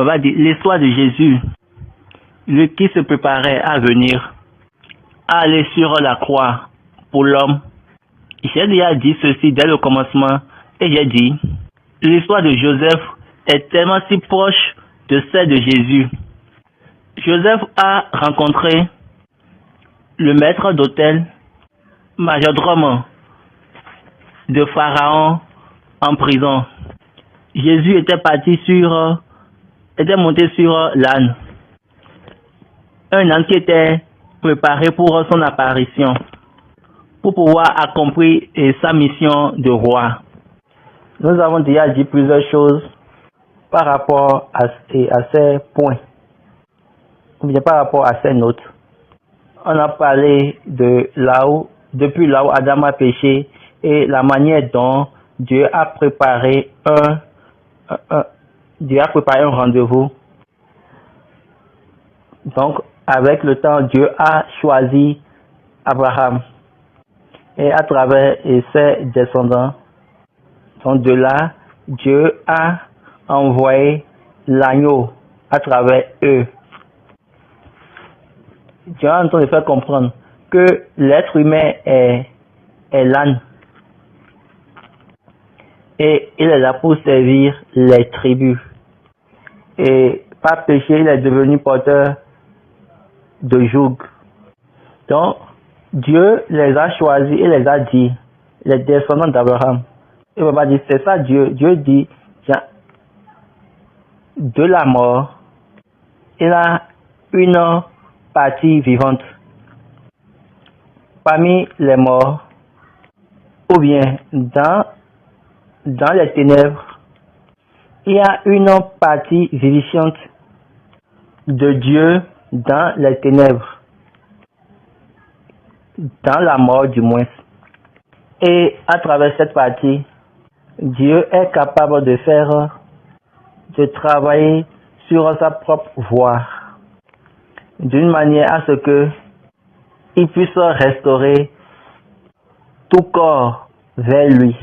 On va dire l'histoire de Jésus, lui qui se préparait à venir, à aller sur la croix pour l'homme. J'ai déjà dit ceci dès le commencement et j'ai dit, l'histoire de Joseph est tellement si proche de celle de Jésus. Joseph a rencontré le maître d'hôtel, majordome de Pharaon en prison. Jésus était monté sur l'âne. Un âne qui était préparé pour son apparition, pour pouvoir accomplir sa mission de roi. Nous avons déjà dit plusieurs choses par rapport à ces points, ou bien par rapport à ces notes. On a parlé depuis là où Adam a péché et la manière dont Dieu a préparé un rendez-vous. Donc, avec le temps, Dieu a choisi Abraham et à travers ses descendants. Donc de là, Dieu a envoyé l'agneau à travers eux. Dieu est en train de faire comprendre que l'être humain est l'âne. Et il est là pour servir les tribus. Et par péché, il est devenu porteur de joug. Donc, Dieu les a choisis et les a dit, les descendants d'Abraham. Il va pas dire, c'est ça Dieu. Dieu dit, tiens, de la mort, il a une partie vivante. Parmi les morts, ou bien dans les ténèbres, il y a une partie vivifiante de Dieu dans les ténèbres, dans la mort du moins. Et à travers cette partie, Dieu est capable de travailler sur sa propre voie, d'une manière à ce que il puisse restaurer tout corps vers lui,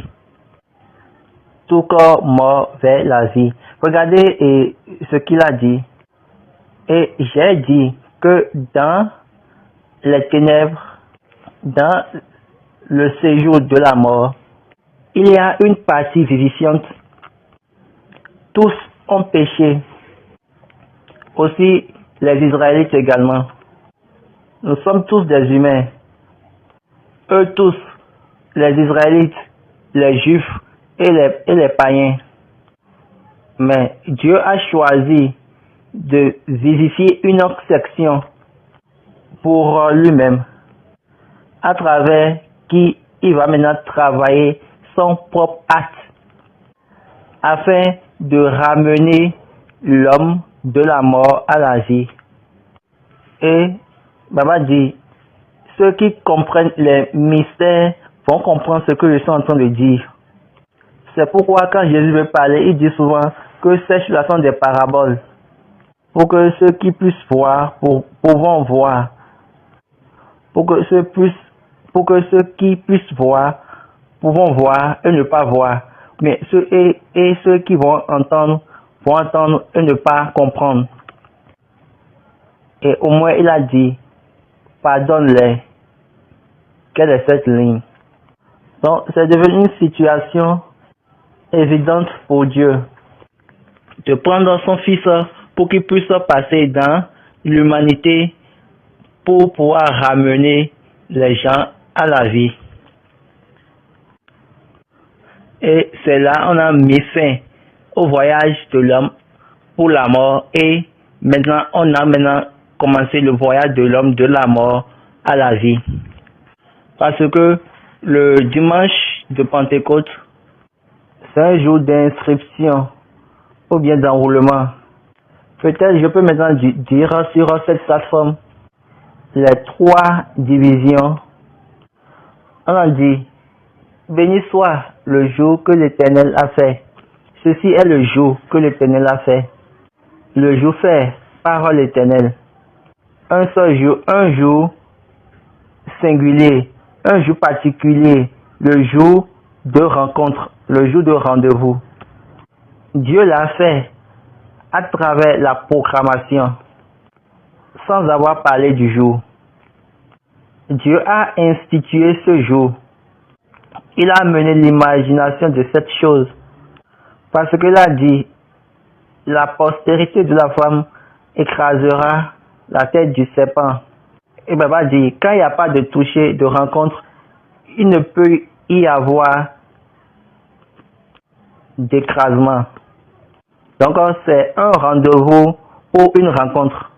tout corps mort vers la vie. Regardez ce qu'il a dit. Et j'ai dit que dans les ténèbres, dans le séjour de la mort, il y a une partie vivifiante. Tous ont péché. Aussi les Israélites également. Nous sommes tous des humains. Eux tous, les Israélites, les Juifs et les païens. Mais Dieu a choisi de vivifier une autre section pour lui-même, à travers qui il va maintenant travailler son propre acte, afin de ramener l'homme de la mort à la vie. Et Baba dit, ceux qui comprennent les mystères vont comprendre ce que je suis en train de dire. C'est pourquoi quand Jésus veut parler, il dit souvent que ces choses sont des paraboles, pour que ceux qui puissent voir, pouvons voir, pour que ceux qui puissent voir, pouvons voir et ne pas voir, mais ceux qui vont entendre et ne pas comprendre. Et au moins il a dit, pardonne-les. Quelle est cette ligne? Donc c'est devenu une situation évidente pour Dieu de prendre son fils pour qu'il puisse passer dans l'humanité pour pouvoir ramener les gens à la vie. Et c'est là on a mis fin au voyage de l'homme pour la mort et maintenant on a commencé le voyage de l'homme de la mort à la vie. Parce que le dimanche de Pentecôte, c'est un jour d'inscription ou bien d'enroulement. Peut-être je peux maintenant dire sur cette plateforme les 3 divisions. On a dit, béni soit le jour que l'Éternel a fait. Ceci est le jour que l'Éternel a fait. Le jour fait par l'Éternel. Un seul jour, un jour singulier, un jour particulier, le jour de rencontre, le jour de rendez-vous. Dieu l'a fait à travers la proclamation, sans avoir parlé du jour. Dieu a institué ce jour. Il a mené l'imagination de cette chose. Parce qu'il a dit, la postérité de la femme écrasera la tête du serpent. Et Baba dit, quand il n'y a pas de toucher, de rencontre, il ne peut y avoir d'écrasement. Donc c'est un rendez-vous ou une rencontre.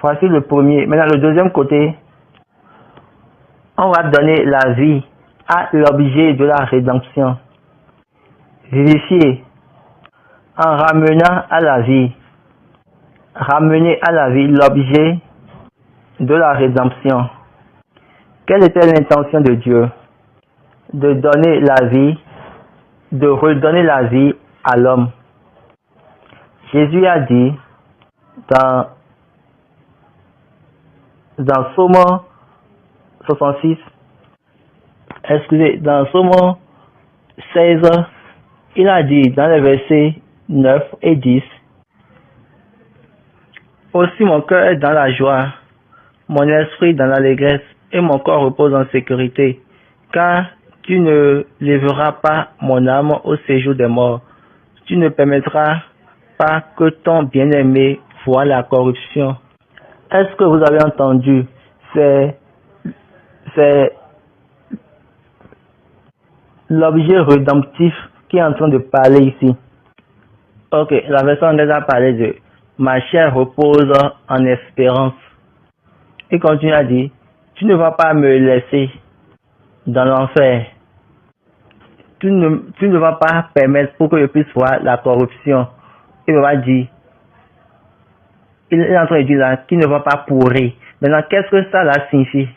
Voici le premier. Maintenant le deuxième côté, on va donner la vie à l'objet de la rédemption. Vivifier en ramenant à la vie. Ramener à la vie l'objet de la rédemption. Quelle était l'intention de Dieu? De donner la vie, de redonner la vie à l'homme. Jésus a dit dans Psaume 66, dans Psaume 16, il a dit dans les versets 9 et 10, aussi mon cœur est dans la joie, mon esprit dans l'allégresse, et mon corps repose en sécurité, car tu ne lèveras pas mon âme au séjour des morts. Tu ne permettras pas que ton bien-aimé voie la corruption. Est-ce que vous avez entendu? C'est l'objet rédemptif qui est en train de parler ici. Ok, la version anglaise a parlé de ma chair repose en espérance. Il continue à dire, tu ne vas pas me laisser dans l'enfer. Tu ne vas pas permettre pour que je puisse voir la corruption. Il va dire, il est en train de dire là, qu'il ne va pas pourrir. Maintenant, qu'est-ce que ça là signifie?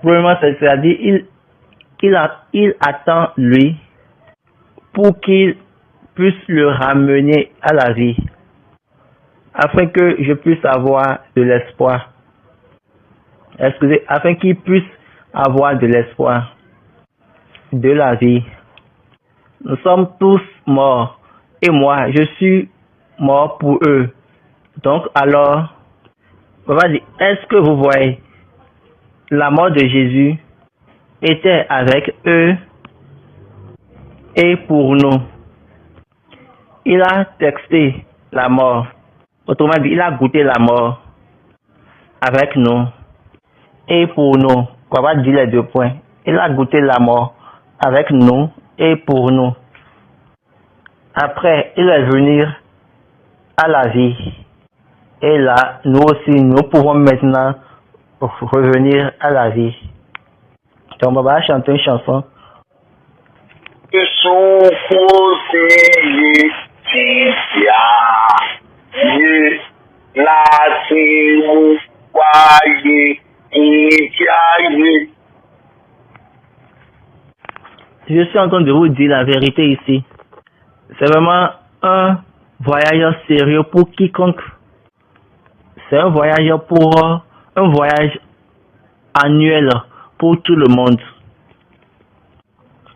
Premièrement, c'est-à-dire, il attend lui pour qu'il puisse le ramener à la vie, afin que je puisse avoir de l'espoir. Afin qu'il puisse avoir de l'espoir, de la vie. Nous sommes tous morts, et moi, je suis mort pour eux. Donc, alors, on va dire, est-ce que vous voyez, la mort de Jésus était avec eux et pour nous. Il a texté la mort. Autrement dit, il a goûté la mort avec nous et pour nous. On va dire les deux points. Il a goûté la mort avec nous et pour nous. Après, il est venu à la vie. Et là, nous aussi, nous pouvons maintenant revenir à la vie. Donc, on va chanter une chanson. Je suis en train de vous dire la vérité ici. C'est vraiment un voyage sérieux pour quiconque. C'est un voyage annuel pour tout le monde.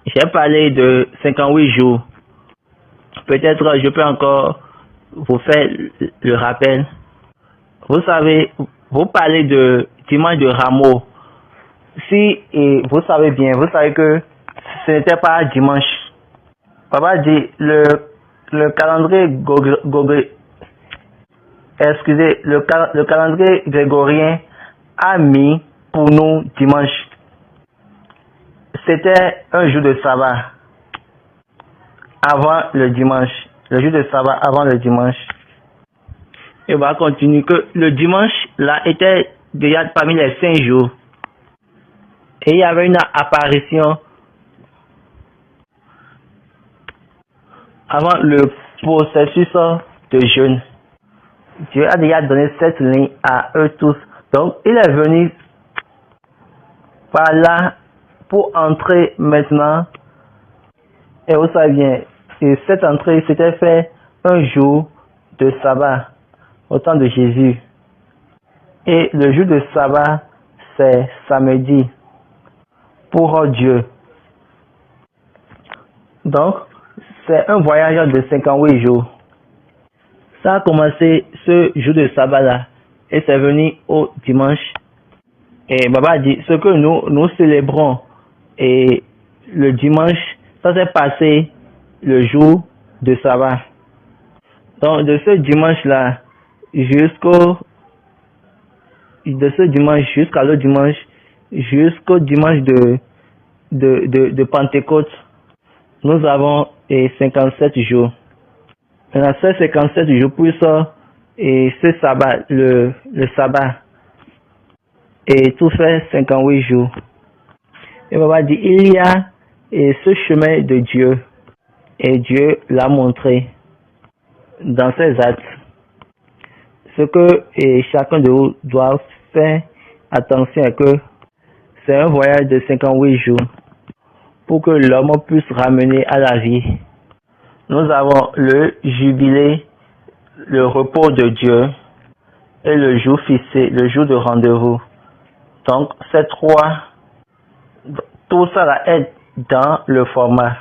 J'ai parlé de 58 jours. Peut-être je peux encore vous faire le rappel. Vous savez, vous parlez de dimanche de Rameau. Si et vous savez bien, vous savez que ce n'était pas dimanche. Papa dit le calendrier le calendrier grégorien a mis pour nous dimanche. C'était un jour de sabbat avant le dimanche. Le jour de sabbat avant le dimanche. Et on va continuer que le dimanche là était déjà parmi les 5 jours. Et il y avait une apparition avant le processus de jeûne. Dieu a déjà donné cette ligne à eux tous. Donc, il est venu par là pour entrer maintenant. Et vous savez bien, et cette entrée s'était fait un jour de sabbat au temps de Jésus. Et le jour de sabbat, c'est samedi pour Dieu. Donc, c'est un voyage de 58 jours. Ça a commencé ce jour de sabbat là et c'est venu au dimanche. Et Baba dit, ce que nous célébrons et le dimanche, ça s'est passé le jour de sabbat. Donc de ce dimanche là jusqu'à l'autre dimanche, jusqu'au dimanche de Pentecôte, nous avons 57 jours. Maintenant, ces 57 jours plus ça, et ce sabbat, le sabbat, et tout fait 58 jours. Et Baba dit, il y a ce chemin de Dieu, et Dieu l'a montré dans ses actes. Ce que chacun de vous doit faire attention est que c'est un voyage de 58 jours pour que l'homme puisse ramener à la vie. Nous avons le jubilé, le repos de Dieu et le jour fixé, le jour de rendez-vous. Donc, ces trois, tout ça va être dans le format.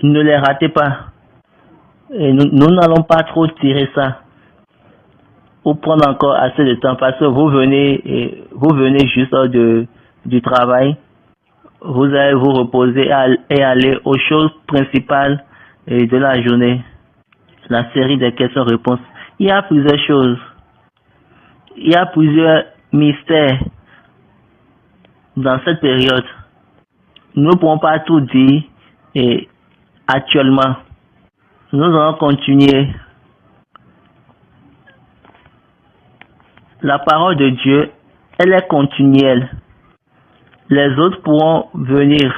Ne les ratez pas. Et nous n'allons pas trop tirer ça ou prendre encore assez de temps parce que vous venez juste du travail. Vous allez vous reposer et aller aux choses principales de la journée. La série des questions-réponses. Il y a plusieurs choses. Il y a plusieurs mystères dans cette période. Nous ne pourrons pas tout dire actuellement. Nous allons continuer. La parole de Dieu, elle est continuelle. Les autres pourront venir.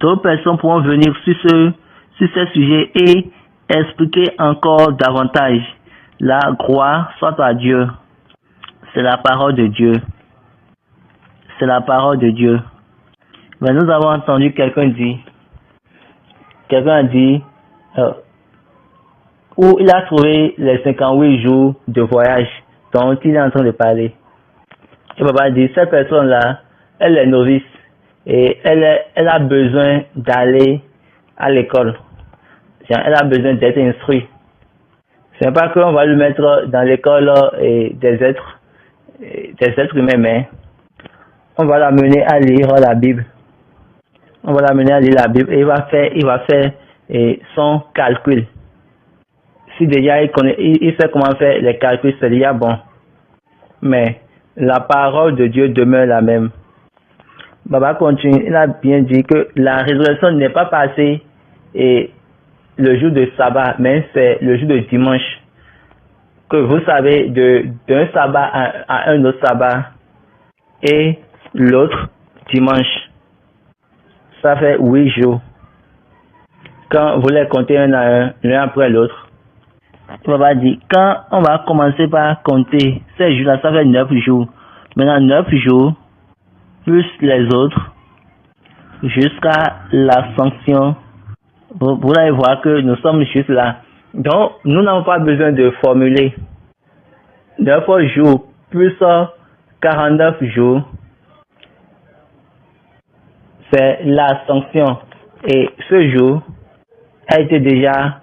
D'autres personnes pourront venir sur ces sujets et expliquer encore davantage. La gloire soit à Dieu. C'est la parole de Dieu. C'est la parole de Dieu. Mais nous avons entendu quelqu'un a dit, où il a trouvé les 58 jours de voyage dont il est en train de parler. Et Baba dit, cette personne-là, elle est novice et elle a besoin d'aller à l'école. Elle a besoin d'être instruite. Ce n'est pas qu'on va lui mettre dans l'école des êtres humains, mais on va l'amener à lire la Bible. On va l'amener à lire la Bible et il va faire son calcul. Si déjà il sait comment faire les calculs, c'est déjà bon. Mais la parole de Dieu demeure la même. Baba continue, il a bien dit que la résurrection n'est pas passée le jour de sabbat, mais c'est le jour de dimanche. Que vous savez, d'un sabbat à un autre sabbat et l'autre dimanche. Ça fait 8 jours. Quand vous les comptez un à un, l'un après l'autre. Baba dit, quand on va commencer par compter ces jours-là, ça fait 9 jours. Maintenant, 9 jours, plus les autres, jusqu'à l'ascension. Vous allez voir que nous sommes juste là. Donc, nous n'avons pas besoin de formuler. 9 jours, plus 49 jours, c'est l'ascension. Et ce jour a été déjà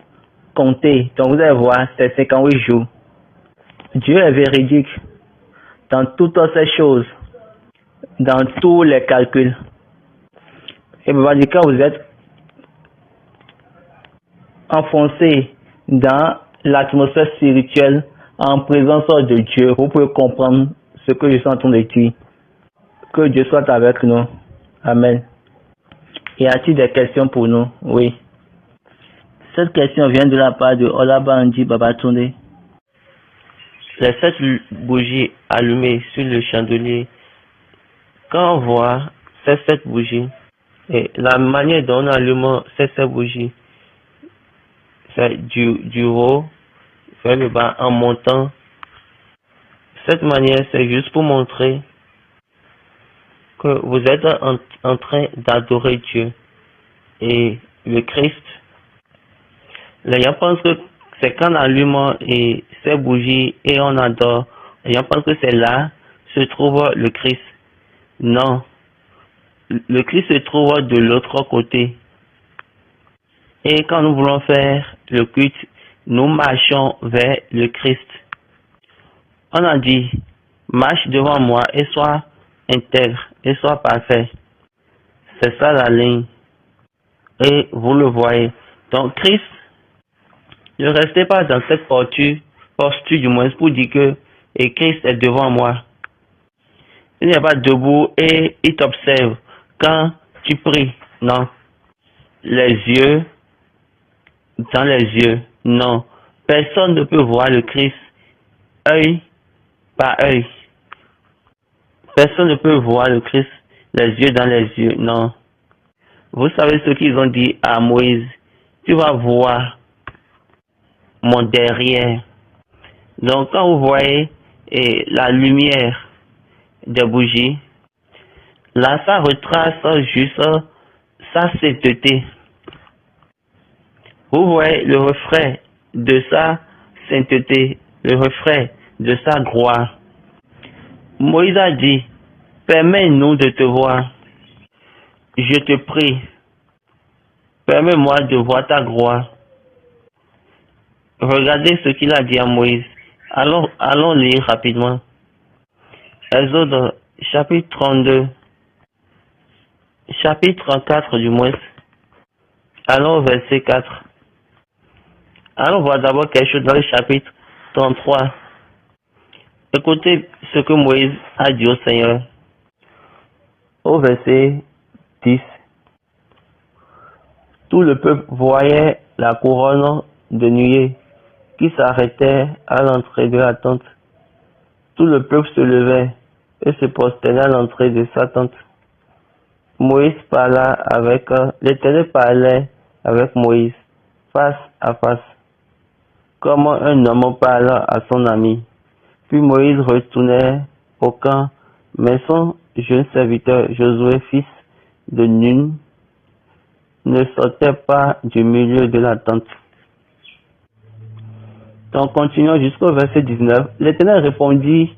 compté. Donc, vous allez voir, c'est 58 jours. Dieu est véridique dans toutes ces choses, dans tous les calculs. Et quand vous êtes enfoncé dans l'atmosphère spirituelle en présence de Dieu, vous pouvez comprendre ce que je suis en train de dire. Que Dieu soit avec nous. Amen. Y a-t-il des questions pour nous? Oui. Cette question vient de la part de Olabandi Babatunde. Les 7 bougies allumées sur le chandelier, quand on voit ces 7 bougies, et la manière dont on allume ces 7 bougies, c'est du haut vers le bas en montant. Cette manière, c'est juste pour montrer que vous êtes en train d'adorer Dieu et le Christ. Les gens pensent que c'est quand on allume ces bougies et on adore. Les gens pensent que c'est là se trouve le Christ. Non. Le Christ se trouve de l'autre côté. Et quand nous voulons faire le culte nous marchons vers le Christ. On a dit, marche devant moi et sois intègre et sois parfait. C'est ça la ligne. Et vous le voyez. Donc Christ, ne restez pas dans cette posture du moins pour dire que et Christ est devant moi. Il n'est pas debout et il t'observe quand tu pries. Non. Les yeux dans les yeux. Non. Personne ne peut voir le Christ œil par œil. Personne ne peut voir le Christ les yeux dans les yeux. Non. Vous savez ce qu'ils ont dit à Moïse. Tu vas voir mon derrière. Donc quand vous voyez la lumière des bougies, là ça retrace juste sa sainteté. Vous voyez le reflet de sa sainteté, le reflet de sa gloire. Moïse a dit, permets-nous de te voir. Je te prie, permets-moi de voir ta gloire. Regardez ce qu'il a dit à Moïse. Allons lire rapidement. Exode chapitre 32, chapitre 34 du moins. Allons au verset 4. Allons voir d'abord quelque chose dans le chapitre 33. Écoutez ce que Moïse a dit au Seigneur. Au verset 10. Tout le peuple voyait la couronne de nuée qui s'arrêtait à l'entrée de la tente. Tout le peuple se levait et se prosternait à l'entrée de sa tente. Moïse parla avec l'Éternel parlait avec Moïse face à face, comme un homme parle à son ami. Puis Moïse retournait au camp, mais son jeune serviteur Josué, fils de Nun, ne sortait pas du milieu de la tente. Donc continuons jusqu'au verset 19. L'Éternel répondit,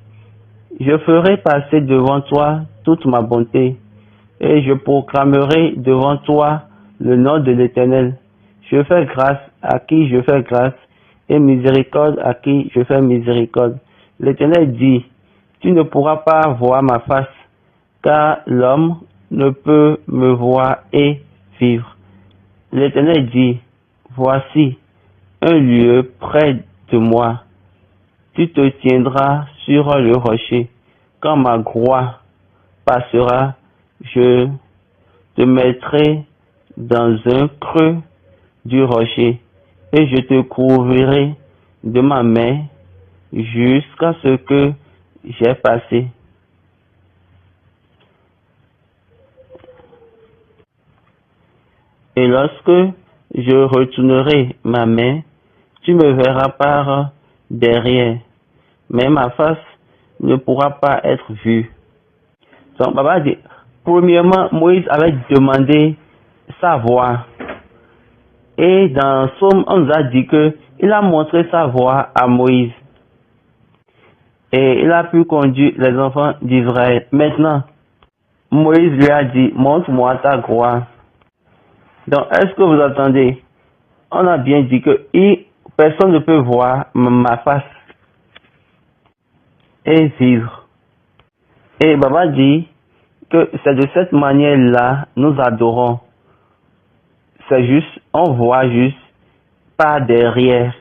je ferai passer devant toi toute ma bonté, et je proclamerai devant toi le nom de l'Éternel. Je fais grâce à qui je fais grâce, et miséricorde à qui je fais miséricorde. L'Éternel dit, tu ne pourras pas voir ma face, car l'homme ne peut me voir et vivre. L'Éternel dit, voici un lieu près de moi. Tu te tiendras sur le rocher. Quand ma gloire passera, je te mettrai dans un creux du rocher et je te couvrirai de ma main jusqu'à ce que j'ai passé. Et lorsque je retournerai ma main, tu me verras par derrière, mais ma face ne pourra pas être vue. Donc, Papa dit, premièrement, Moïse avait demandé sa voix. Et dans Somme, on nous a dit que il a montré sa voix à Moïse. Et il a pu conduire les enfants d'Israël. Maintenant, Moïse lui a dit, montre-moi ta gloire. Donc, est-ce que vous attendez? On a bien dit que personne ne peut voir ma face et vivre. Et Baba dit que c'est de cette manière-là nous adorons. C'est juste, on voit juste par derrière.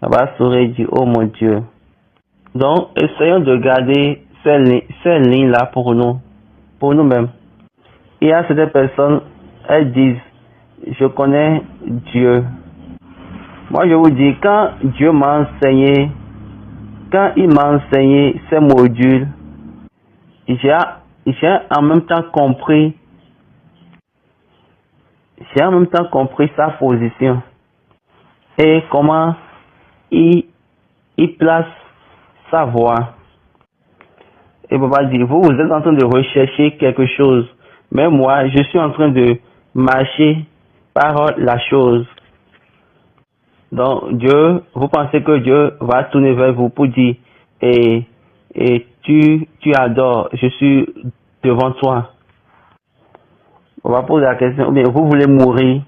Baba saurait dire, oh mon Dieu. Donc, essayons de garder ces lignes-là pour nous-mêmes. Il y a certaines personnes, elles disent, je connais Dieu. Moi, je vous dis, quand Dieu m'a enseigné, quand il m'a enseigné ces modules, j'ai en même temps compris sa position et comment il place sa voix. Et Papa dit, vous êtes en train de rechercher quelque chose, mais moi, je suis en train de marcher par la chose. Donc, Dieu, vous pensez que Dieu va tourner vers vous pour dire, et tu adores, je suis devant toi. On va poser la question, mais vous voulez mourir?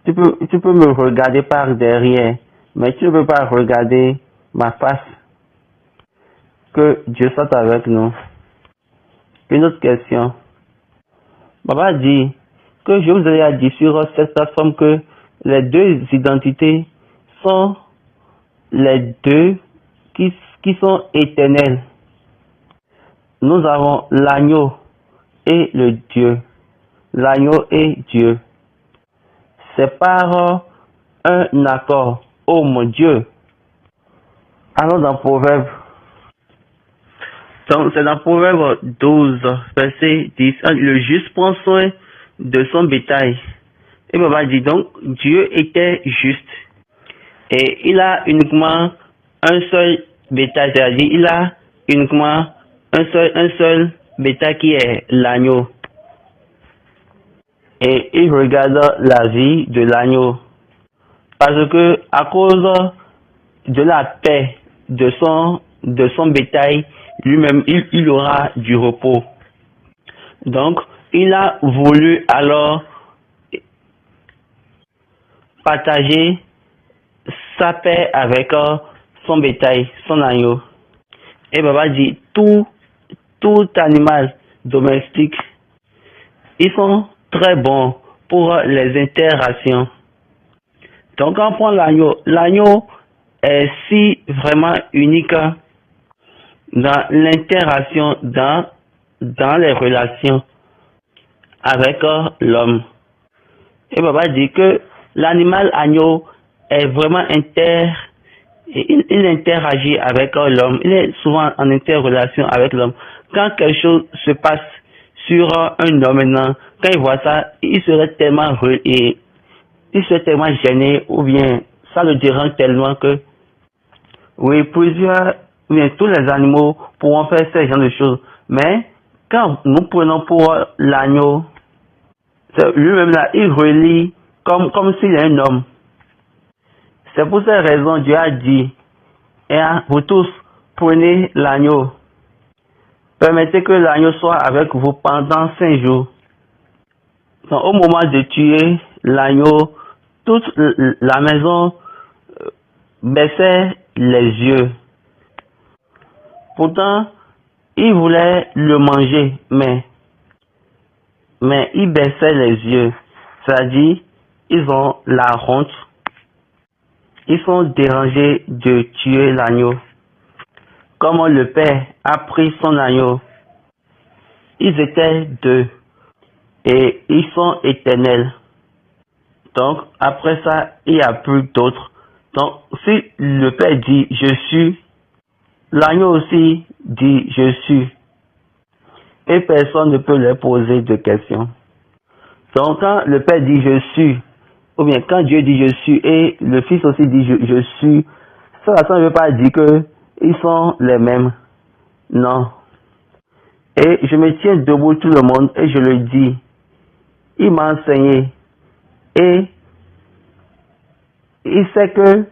tu peux me regarder par derrière, mais tu ne peux pas regarder ma face. Que Dieu soit avec nous. Une autre question. Baba dit que je vous ai dit sur cette plateforme que les deux identités sont les deux qui sont éternelles. Nous avons l'agneau et le Dieu. L'agneau et Dieu. C'est par un accord. Oh mon Dieu. Allons dans Proverbe. Donc, c'est dans Proverbe 12, verset 10. Le juste prend soin de son bétail. Et Baba dit donc, Dieu était juste. Et il a uniquement un seul bétail, c'est-à-dire il a uniquement un seul bétail qui est l'agneau. Et il regarde la vie de l'agneau. Parce que à cause de la paix de son bétail, lui-même, il aura du repos. Donc, il a voulu alors partager sa paix avec son bétail, son agneau. Et Baba dit, tout animal domestique, ils sont très bons pour les interactions. Donc, quand on prend l'agneau, l'agneau est si vraiment unique dans l'interaction, dans les relations avec l'homme. Et Baba dit que l'animal agneau est vraiment il interagit avec l'homme, il est souvent en interrelation avec l'homme. Quand quelque chose se passe sur un homme maintenant, quand il voit ça, il serait tellement gêné, ou bien ça le dérange tellement que, oui, tous les animaux pourront faire ce genre de choses. Mais quand nous prenons pour l'agneau, lui-même là, il relie comme s'il est un homme. C'est pour cette raison Dieu a dit, vous tous, prenez l'agneau. Permettez que l'agneau soit avec vous pendant 5 jours. Donc, au moment de tuer l'agneau, toute la maison baissait les yeux. Pourtant, ils voulaient le manger, mais ils baissaient les yeux. C'est-à-dire, ils ont la honte. Ils sont dérangés de tuer l'agneau. Comme le Père a pris son agneau, ils étaient deux et ils sont éternels. Donc, après ça, il n'y a plus d'autres. Donc, si le Père dit « je suis », l'agneau aussi dit « je suis ». Et personne ne peut leur poser de questions. Donc, quand le Père dit « je suis », ou bien quand Dieu dit « je suis » et le Fils aussi dit « je suis », ça ne veut pas dire qu'ils sont les mêmes. Non. Et je me tiens debout tout le monde et je le dis. Il m'a enseigné. Et il sait que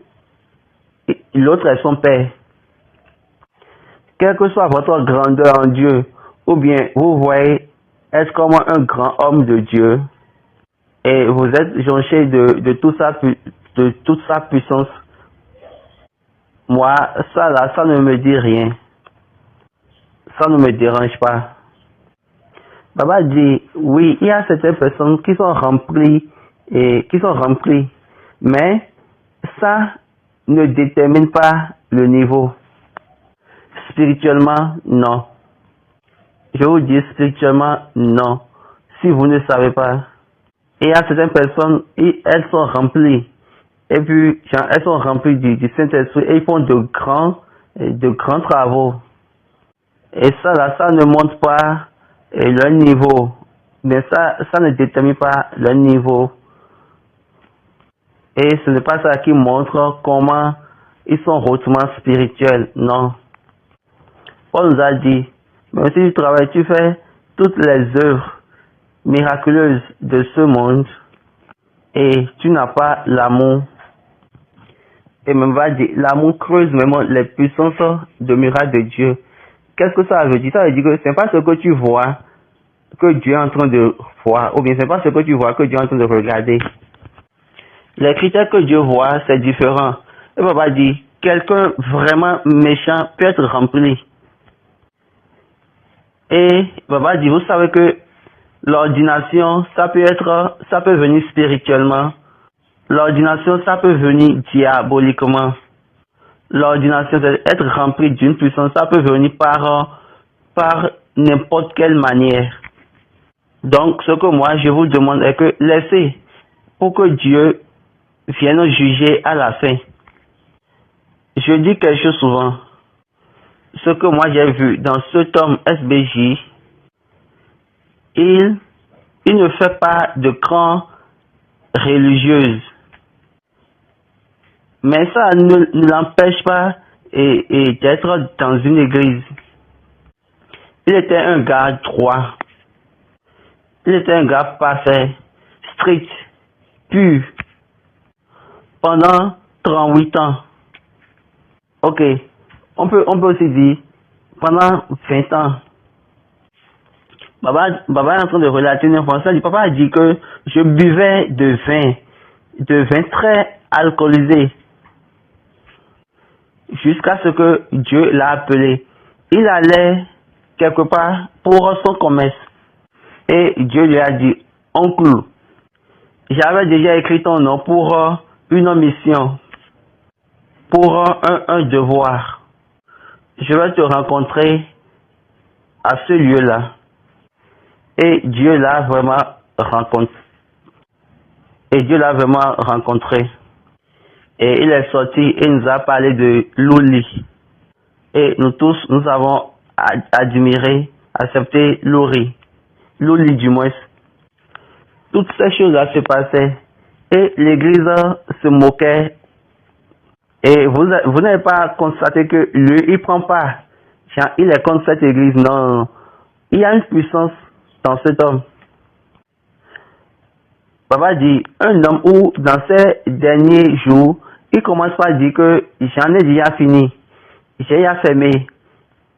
l'autre est son Père. Quelle que soit votre grandeur en Dieu, ou bien vous voyez être comme un grand homme de Dieu, et vous êtes jonché de toute sa puissance, moi, ça ne me dit rien. Ça ne me dérange pas. Baba dit, oui, il y a certaines personnes qui sont remplies, mais ça ne détermine pas le niveau. Spirituellement, non. Je vous dis spirituellement, non. Si vous ne savez pas, il y a certaines personnes, elles sont remplies. Et puis, elles sont remplies du Saint-Esprit et ils font de grands travaux. Et ça ne montre pas leur niveau. Mais ça ne détermine pas leur niveau. Et ce n'est pas ça qui montre comment ils sont hautement spirituels. Non. Paul nous a dit, mais si tu travailles, tu fais toutes les œuvres miraculeuses de ce monde et tu n'as pas l'amour. Et même va dire, l'amour creuse même les puissances de miracles de Dieu. Qu'est-ce que ça veut dire? Ça veut dire que ce n'est pas ce que tu vois que Dieu est en train de voir, ou bien ce n'est pas ce que tu vois que Dieu est en train de regarder. Les critères que Dieu voit, c'est différent. Et papa dit, quelqu'un vraiment méchant peut être rempli. Et papa dit, vous savez que l'ordination, ça peut venir spirituellement. L'ordination, ça peut venir diaboliquement. L'ordination, c'est être rempli d'une puissance, ça peut venir par n'importe quelle manière. Donc, ce que moi, je vous demande est que laissez pour que Dieu vienne juger à la fin. Je dis quelque chose souvent. Ce que moi j'ai vu dans cet homme SBJ, il ne fait pas de camp religieuse. Mais ça ne l'empêche pas d'être dans une église. Il était un gars droit. Il était un gars parfait, strict, pur. Pendant 38 ans. Ok. On peut aussi dire pendant 20 ans. Baba est en train de relater une information. Papa a dit que je buvais de vin très alcoolisé. Jusqu'à ce que Dieu l'a appelé. Il allait quelque part pour son commerce. Et Dieu lui a dit, oncle, j'avais déjà écrit ton nom pour une mission, pour un devoir. Je vais te rencontrer à ce lieu-là. Et Dieu l'a vraiment rencontré. Et il est sorti et nous a parlé de Louli. Et nous tous, nous avons admiré, accepté Louli du moins. Toutes ces choses-là se passaient. Et l'église se moquait. Et vous n'avez pas constaté que lui, il prend pas. Il est contre cette église. Non. Il y a une puissance dans cet homme. Papa dit, un homme où, dans ces derniers jours, il commence par dire que j'en ai déjà fini. J'ai déjà fermé.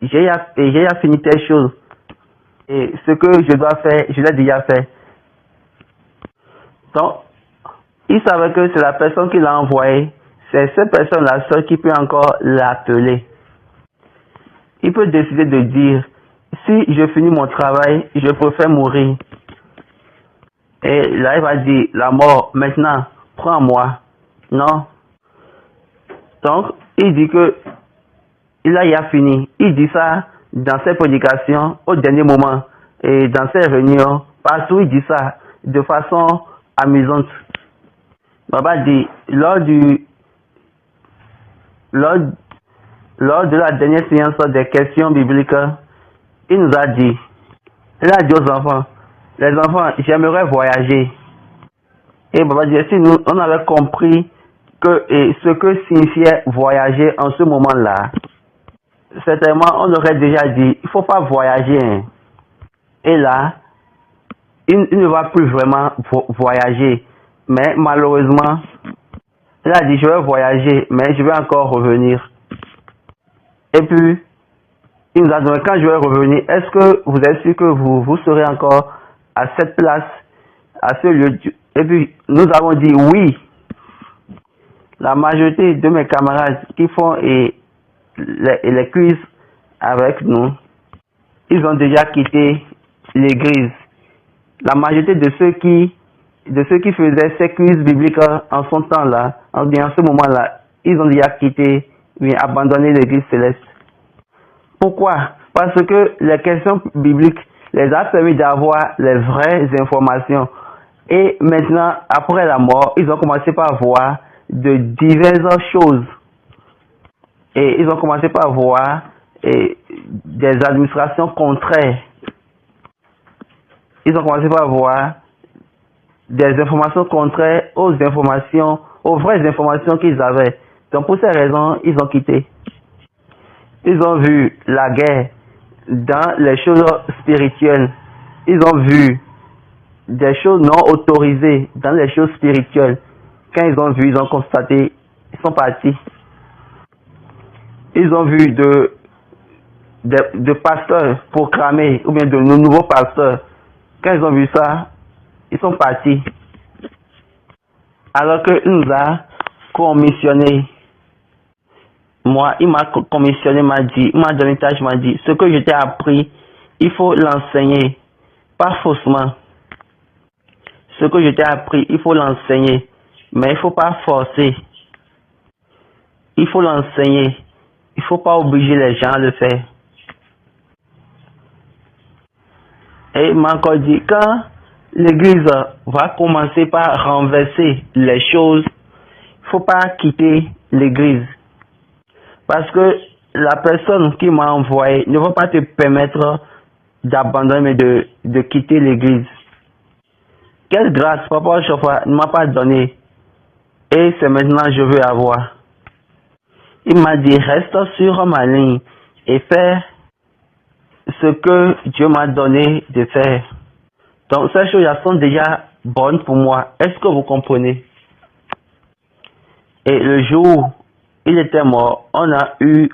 J'ai déjà fini telle chose. Et ce que je dois faire, je l'ai déjà fait. Donc, il savait que c'est la personne qui l'a envoyé. C'est cette personne-là seule qui peut encore l'appeler. Il peut décider de dire, si je finis mon travail, je préfère mourir. Et là, il va dire, la mort, maintenant, prends-moi. Non. Donc, il dit que il a fini. Il dit ça dans ses prédications au dernier moment. Et dans ses réunions, partout, il dit ça de façon amusante. Baba dit, lors de la dernière séance des questions bibliques, il nous a dit aux enfants, les enfants, j'aimerais voyager. Et Baba dit, si nous, on avait compris que ce que signifiait voyager en ce moment-là, certainement, on aurait déjà dit, il ne faut pas voyager. Hein. Et là, il ne va plus vraiment voyager. Mais malheureusement, il a dit, je vais voyager, mais je vais encore revenir. Et puis, il nous a demandé, quand je vais revenir, est-ce que vous êtes sûr que vous serez encore à cette place, à ce lieu? Et puis, nous avons dit oui. La majorité de mes camarades qui font les quiz avec nous, ils ont déjà quitté l'église. La majorité de ceux qui faisaient ces quiz bibliques en son temps-là, en ce moment-là, ils ont déjà quitté, abandonné l'église céleste. Pourquoi? Parce que les questions bibliques les a permis d'avoir les vraies informations. Et maintenant, après la mort, ils ont commencé par voir de diverses choses. Et ils ont commencé par voir des administrations contraires. Ils ont commencé par voir des informations contraires aux vraies informations qu'ils avaient. Donc pour ces raisons, ils ont quitté. Ils ont vu la guerre dans les choses spirituelles. Ils ont vu des choses non autorisées dans les choses spirituelles. Quand ils ont vu, ils ont constaté, ils sont partis. Ils ont vu de pasteurs proclamés, ou bien de nouveaux pasteurs. Quand ils ont vu ça, ils sont partis. alors qu'il nous a commissionné. Moi, il m'a commissionné, il m'a donné une tâche, m'a dit, ce que je t'ai appris, il faut l'enseigner, pas faussement. Ce que je t'ai appris, il faut l'enseigner, mais il ne faut pas forcer. Il faut l'enseigner, il ne faut pas obliger les gens à le faire. Et il m'a encore dit, quand l'Église va commencer par renverser les choses, il ne faut pas quitter l'Église. Parce que la personne qui m'a envoyé ne va pas te permettre d'abandonner, mais de quitter l'Église. Quelle grâce Papa Chauffeur ne m'a pas donné. Et c'est maintenant que je veux avoir. Il m'a dit, reste sur ma ligne et fais ce que Dieu m'a donné de faire. Donc ces choses sont déjà bonnes pour moi. Est-ce que vous comprenez? Et le jour où il était mort, on a eu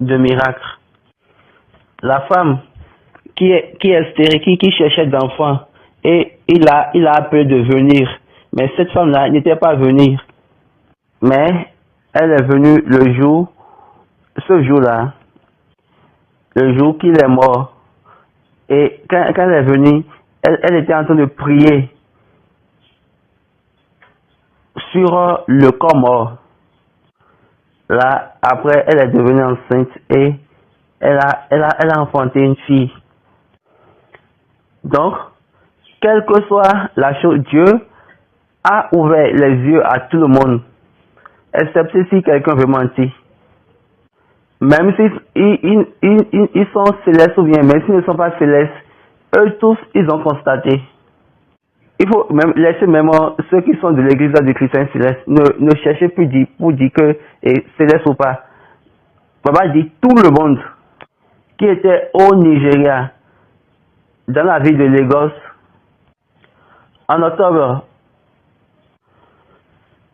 de miracles. La femme qui est stérile, qui cherchait d'enfants, et il a appelé de venir. Mais cette femme-là n'était pas venue. Mais elle est venue ce jour-là, le jour qu'il est mort. Et quand elle est venue, elle était en train de prier sur le corps mort. Là, après, elle est devenue enceinte et elle a enfanté une fille. Donc, quelle que soit la chose, Dieu a ouvert les yeux à tout le monde, excepté si quelqu'un veut mentir. Même si ils sont célestes ou bien, même s'ils ne sont pas célestes, eux tous, ils ont constaté. Il faut même laisser même ceux qui sont de l'église du chrétien céleste, ne cherchez plus pour dire que céleste ou pas. Papa dit tout le monde qui était au Nigeria, dans la ville de Lagos, en octobre,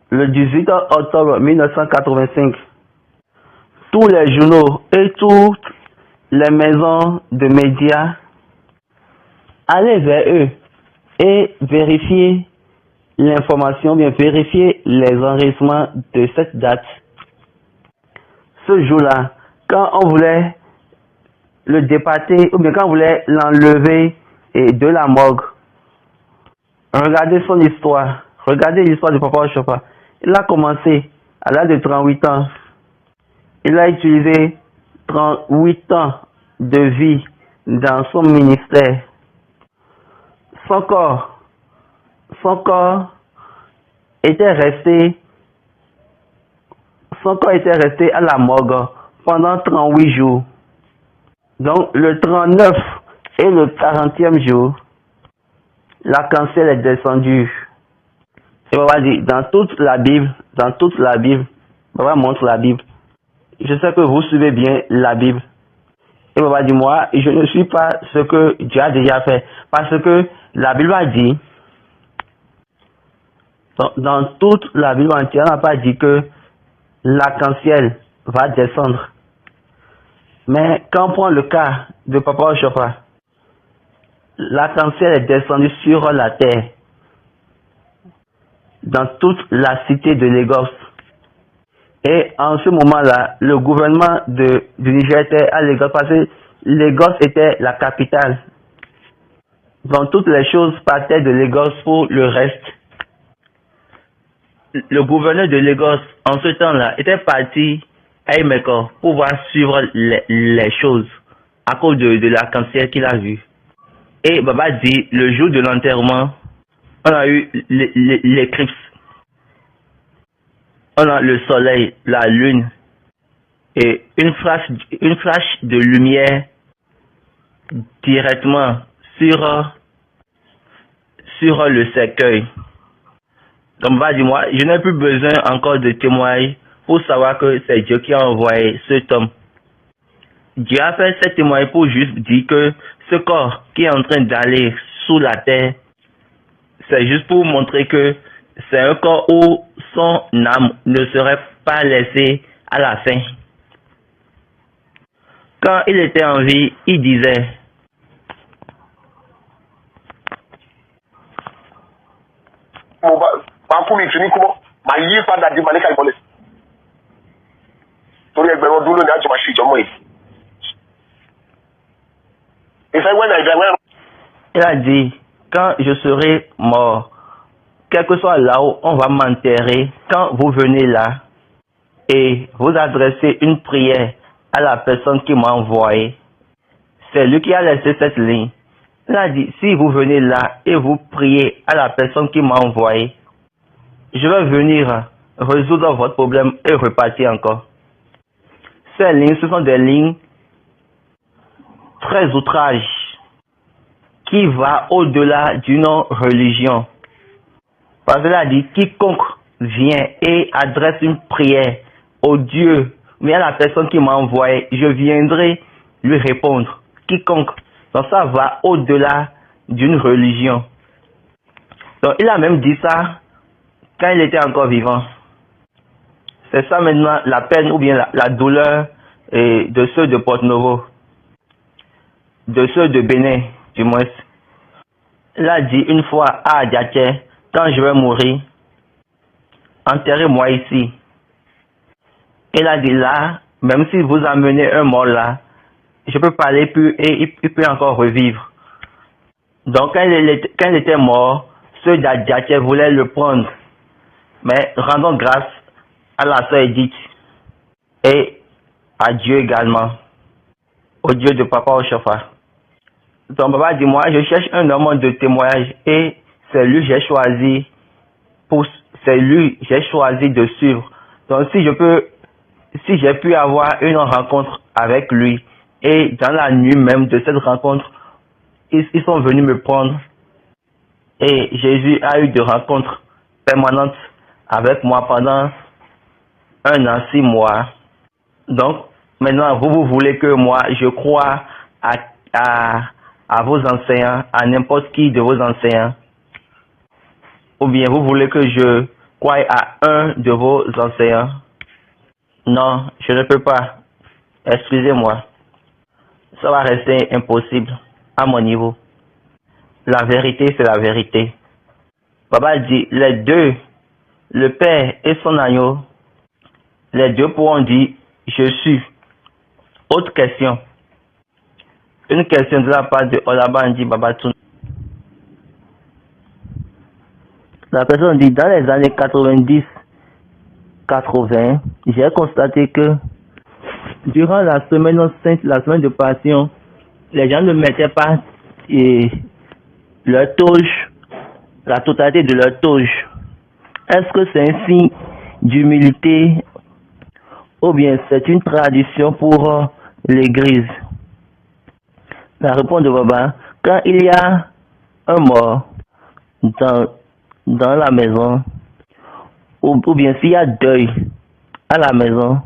le 18 octobre 1985, tous les journaux et toutes les maisons de médias allaient vers eux et vérifier l'information, bien vérifier les enregistrements de cette date. Ce jour-là, quand on voulait le départer, ou bien quand on voulait l'enlever de la morgue, regardez son histoire, regardez l'histoire de Papa Chauffeur. Il a commencé à l'âge de 38 ans. Il a utilisé 38 ans de vie dans son ministère. Son corps était resté à la morgue pendant 38 jours. Donc le 39 et le 40e jour, l'arc-en-ciel est descendu. Et on va dire, dans toute la Bible, on va montrer la Bible. Je sais que vous suivez bien la Bible. Et on va dire, moi, je ne suis pas ce que Dieu a déjà fait. Parce que la Bible a dit, dans toute la Bible entière, on n'a pas dit que l'arc-en-ciel va descendre. Mais quand on prend le cas de Papa Chauffeur, l'arc-en-ciel est descendu sur la terre, dans toute la cité de Lagos. Et en ce moment-là, le gouvernement du Niger était à Lagos parce que Lagos était la capitale. Donc toutes les choses partaient de Lagos pour le reste. Le gouverneur de Lagos, en ce temps-là, était parti à Imeko pour pouvoir suivre les choses à cause de l'arc-en-ciel qu'il a vu. Et Baba dit, le jour de l'enterrement, on a eu l'éclipse. On a le soleil, la lune et une flash de lumière directement sur le cercueil. Donc va dire moi, je n'ai plus besoin encore de témoigner pour savoir que c'est Dieu qui a envoyé cet homme. Dieu a fait ce témoignage pour juste dire que ce corps qui est en train d'aller sous la terre, c'est juste pour montrer que c'est un corps où son âme ne serait pas laissée à la fin. Quand il était en vie, il disait, Mampu mi tuni kumo. Ma yi fada di malika ibole. Torí ẹgbẹ̀rún ọdún lónìí àjọ máa ṣe ìjọmọ́ yìí. Il a dit, quand je serai mort, quel que soit là où on va m'enterrer, quand vous venez là et vous adressez une prière à la personne qui m'a envoyé, c'est lui qui a laissé cette ligne. Il a dit, si vous venez là et vous priez à la personne qui m'a envoyé, je vais venir résoudre votre problème et repartir encore. Ces lignes, ce sont des lignes très outrage qui va au-delà d'une religion. Parce qu'il a dit, quiconque vient et adresse une prière au Dieu, mais à la personne qui m'a envoyé, je viendrai lui répondre. Quiconque. Donc ça va au-delà d'une religion. Donc il a même dit ça quand il était encore vivant. C'est ça maintenant la peine ou bien la douleur de ceux de Porto-Novo, de ceux de Bénin du moins. Il a dit une fois à Adiaké, quand je vais mourir, enterrez-moi ici. Il a dit là, même si vous amenez un mort là, je peux parler plus et il peut encore revivre. Donc quand il était mort, ceux d'Adiaké voulaient le prendre. Mais rendons grâce à la sœur Edith et à Dieu également, au Dieu de Papa Ochofa. Donc papa dit, moi je cherche un homme de témoignage et c'est lui que j'ai choisi de suivre. Donc si j'ai pu avoir une rencontre avec lui et dans la nuit même de cette rencontre, ils sont venus me prendre et Jésus a eu des rencontres permanentes avec moi pendant 1 an, 6 mois. Donc maintenant vous voulez que moi je croie à vos enseignants, à n'importe qui de vos enseignants, ou bien vous voulez que je croie à un de vos enseignants? Non, je ne peux pas. Excusez-moi. Ça va rester impossible à mon niveau. La vérité, c'est la vérité. Papa dit, les deux, le Père et son agneau, les deux pourront dire, je suis. Autre question. Une question de la part de Olabandi Babatoun. La personne dit, dans les années 90-80, j'ai constaté que durant la semaine sainte, la semaine de passion, les gens ne mettaient pas leur toge, la totalité de leur toge. Est-ce que c'est un signe d'humilité ou bien c'est une tradition pour l'église? La réponse de Baba, quand il y a un mort dans la maison, ou bien s'il y a deuil à la maison,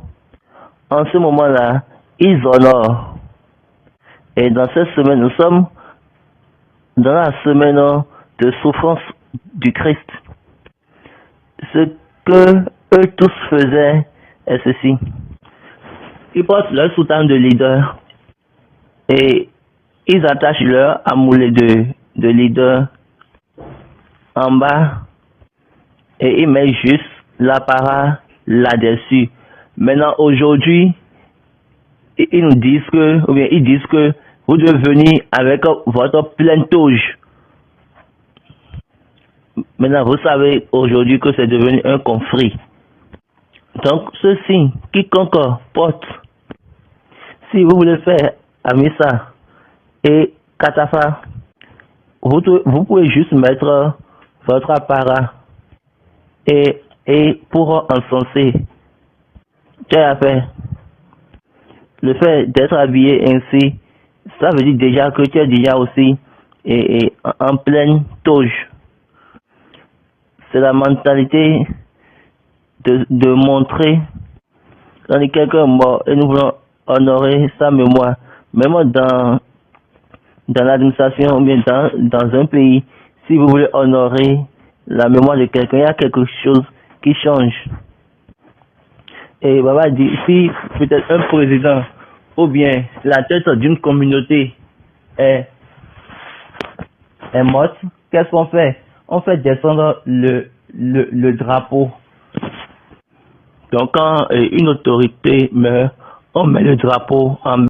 en ce moment-là, ils honorent. Et dans cette semaine, nous sommes dans la semaine de souffrance du Christ. Ce que eux tous faisaient est ceci. Ils portent leur soutane de leader et ils attachent leur amulet de leader en bas et ils mettent juste l'apparat là-dessus. Maintenant, aujourd'hui, ils nous disent que, ou bien ils disent que vous devez venir avec votre pleine toge. Maintenant, vous savez aujourd'hui que c'est devenu un conflit. Donc, ceci, quiconque porte, si vous voulez faire Amissa et Katafa, vous pouvez juste mettre votre apparat et pour encenser. Tu as fait. Le fait d'être habillé ainsi, ça veut dire déjà que tu es déjà aussi en pleine toge. C'est la mentalité de montrer quand quelqu'un est mort et nous voulons honorer sa mémoire. Même dans l'administration ou bien dans un pays, si vous voulez honorer la mémoire de quelqu'un, il y a quelque chose qui change. Et Baba dit, si peut-être un président ou bien la tête d'une communauté est morte, qu'est-ce qu'on fait? On fait descendre le le drapeau. Donc quand une autorité meurt, on met le drapeau en